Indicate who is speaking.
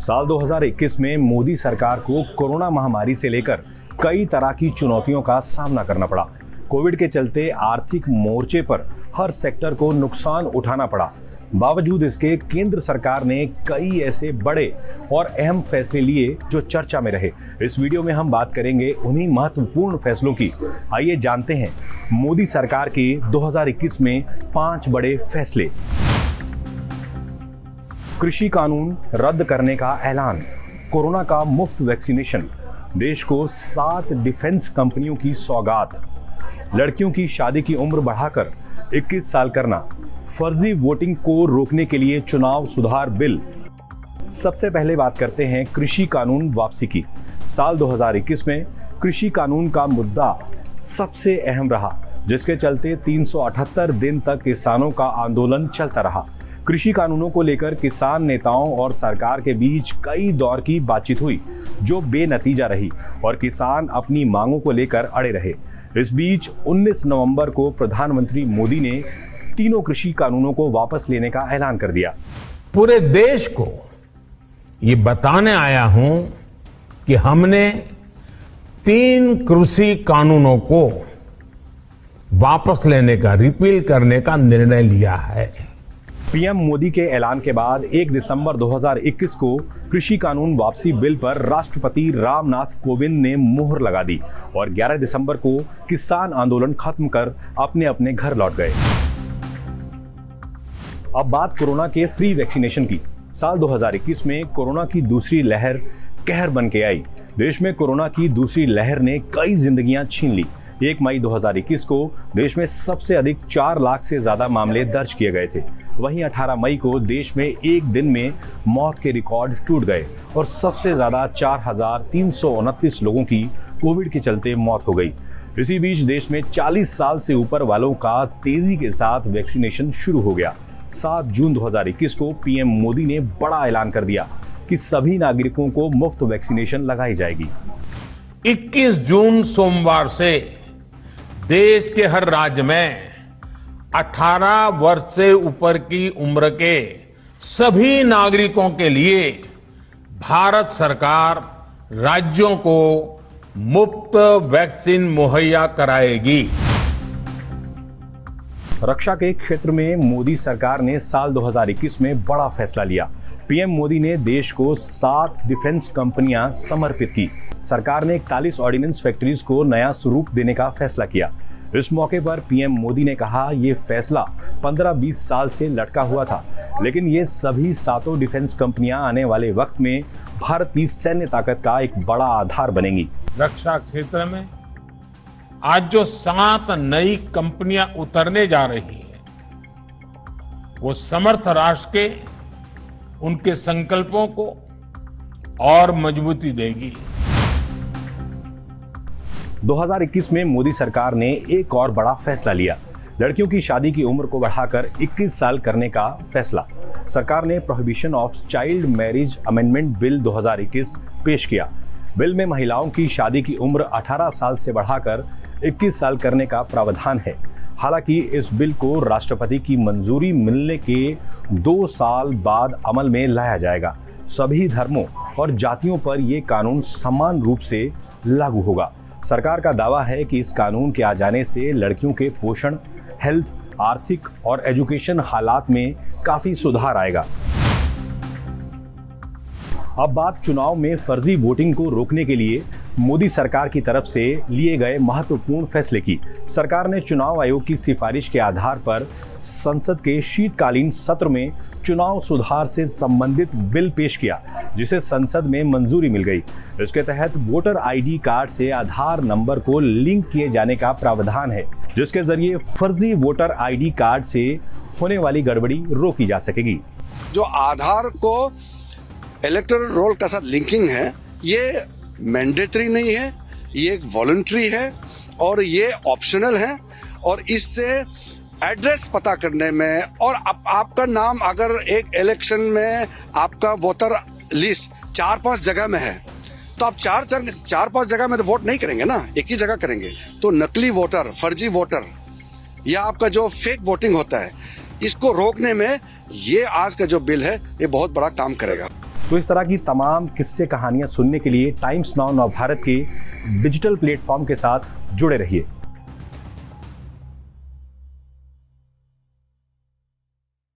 Speaker 1: साल 2021 में मोदी सरकार को कोरोना महामारी से लेकर कई तरह की चुनौतियों का सामना करना पड़ा। कोविड के चलते आर्थिक मोर्चे पर हर सेक्टर को नुकसान उठाना पड़ा। बावजूद इसके केंद्र सरकार ने कई ऐसे बड़े और अहम फैसले लिए जो चर्चा में रहे। इस वीडियो में हम बात करेंगे उन्हीं महत्वपूर्ण फैसलों की। आइए जानते हैं मोदी सरकार के 2021 में 5 बड़े फैसले। कृषि कानून रद्द करने का ऐलान, कोरोना का मुफ्त वैक्सीनेशन, देश को 7 डिफेंस कंपनियों की सौगात, लड़कियों की शादी की उम्र बढ़ाकर 21 साल करना, फर्जी वोटिंग को रोकने के लिए चुनाव सुधार बिल। सबसे पहले बात करते हैं कृषि कानून वापसी की। साल 2021 में कृषि कानून का मुद्दा सबसे अहम रहा, जिसके चलते 378 दिन तक किसानों का आंदोलन चलता रहा। कृषि कानूनों को लेकर किसान नेताओं और सरकार के बीच कई दौर की बातचीत हुई, जो बेनतीजा रही और किसान अपनी मांगों को लेकर अड़े रहे। इस बीच 19 नवंबर को प्रधानमंत्री मोदी ने तीनों कृषि कानूनों को वापस लेने का ऐलान कर दिया।
Speaker 2: पूरे देश को ये बताने आया हूं कि हमने 3 कृषि कानूनों को वापस लेने का, रिपील करने का निर्णय लिया है।
Speaker 1: पीएम मोदी के ऐलान के बाद 1 दिसंबर 2021 को कृषि कानून वापसी बिल पर राष्ट्रपति रामनाथ कोविंद ने मुहर लगा दी और 11 दिसंबर को किसान आंदोलन खत्म कर अपने अपने घर लौट गए। अब बात कोरोना के फ्री वैक्सीनेशन की। साल 2021 में कोरोना की दूसरी लहर कहर बन के आई। देश में कोरोना की दूसरी लहर ने कई जिंदगियां छीन ली। 1 मई 2021 को देश में सबसे अधिक 4 लाख से ज्यादा मामले दर्ज किए गए थे। वहीं 18 मई को देश में एक दिन में मौत के रिकॉर्ड टूट गए और सबसे ज्यादा 4,329 लोगों की कोविड के चलते मौत हो गई। इसी बीच देश में 40 साल से ऊपर वालों का तेजी के साथ वैक्सीनेशन शुरू हो गया। 7 जून 2021 को पीएम मोदी ने बड़ा ऐलान कर दिया कि सभी नागरिकों को मुफ्त वैक्सीनेशन लगाई जाएगी।
Speaker 2: 21 जून सोमवार से देश के हर राज्य में 18 वर्ष से ऊपर की उम्र के सभी नागरिकों के लिए भारत सरकार राज्यों को मुफ्त वैक्सीन मुहैया कराएगी।
Speaker 1: रक्षा के क्षेत्र में मोदी सरकार ने साल 2021 में बड़ा फैसला लिया। पीएम मोदी ने देश को 7 डिफेंस कंपनियां समर्पित की। सरकार ने 41 ऑर्डिनेंस फैक्ट्रीज को नया स्वरूप देने का फैसला किया। इस मौके पर पीएम मोदी ने कहा, ये फैसला 15-20 साल से लटका हुआ था, लेकिन ये सभी 7 डिफेंस कंपनियां आने वाले वक्त में भारत की सैन्य ताकत का एक बड़ा आधार बनेंगी।
Speaker 2: रक्षा क्षेत्र में आज जो 7 नई कंपनियां उतरने जा रही हैं, वो समर्थ राष्ट्र के उनके संकल्पों को और मजबूती देगी।
Speaker 1: 2021 में मोदी सरकार ने एक और बड़ा फैसला लिया, लड़कियों की शादी की उम्र को बढ़ाकर 21 साल करने का फैसला। सरकार ने prohibition of child marriage amendment bill 2021 पेश किया। बिल में महिलाओं की शादी की उम्र 18 साल से बढ़ाकर 21 साल करने का प्रावधान है। हालांकि इस बिल को राष्ट्रपति की मंजूरी मिलने के 2 साल बाद अमल में लाया जाएगा। सभी धर्मों और जातियों पर यह कानून समान रूप से लागू होगा। सरकार का दावा है कि इस कानून के आ जाने से लड़कियों के पोषण, हेल्थ, आर्थिक और एजुकेशन हालात में काफी सुधार आएगा। अब बात चुनाव में फर्जी वोटिंग को रोकने के लिए मोदी सरकार की तरफ से लिए गए महत्वपूर्ण फैसले की। सरकार ने चुनाव आयोग की सिफारिश के आधार पर संसद के शीतकालीन सत्र में चुनाव सुधार से संबंधित बिल पेश किया, जिसे संसद में मंजूरी मिल गई। इसके तहत वोटर आईडी कार्ड से आधार नंबर को लिंक किए जाने का प्रावधान है, जिसके जरिए फर्जी वोटर आईडी कार्ड से होने वाली गड़बड़ी रोकी जा सकेगी।
Speaker 3: जो आधार को इलेक्टोरल रोल का साथ लिंकिंग है, ये मैंडेटरी नहीं है, ये एक वॉलंटरी है और ये ऑप्शनल है। और इससे एड्रेस पता करने में और आपका नाम अगर एक इलेक्शन में आपका वोटर लिस्ट 4-5 जगह में है, तो आप 4-5 जगह में तो वोट नहीं करेंगे ना, एक ही जगह करेंगे। तो नकली वोटर, फर्जी वोटर या आपका जो फेक वोटिंग होता है, इसको रोकने में ये आज का जो बिल है, ये बहुत बड़ा काम करेगा।
Speaker 1: तो इस तरह की तमाम किस्से कहानियां सुनने के लिए टाइम्स नाउ नवभारत के डिजिटल प्लेटफॉर्म के साथ जुड़े रहिए।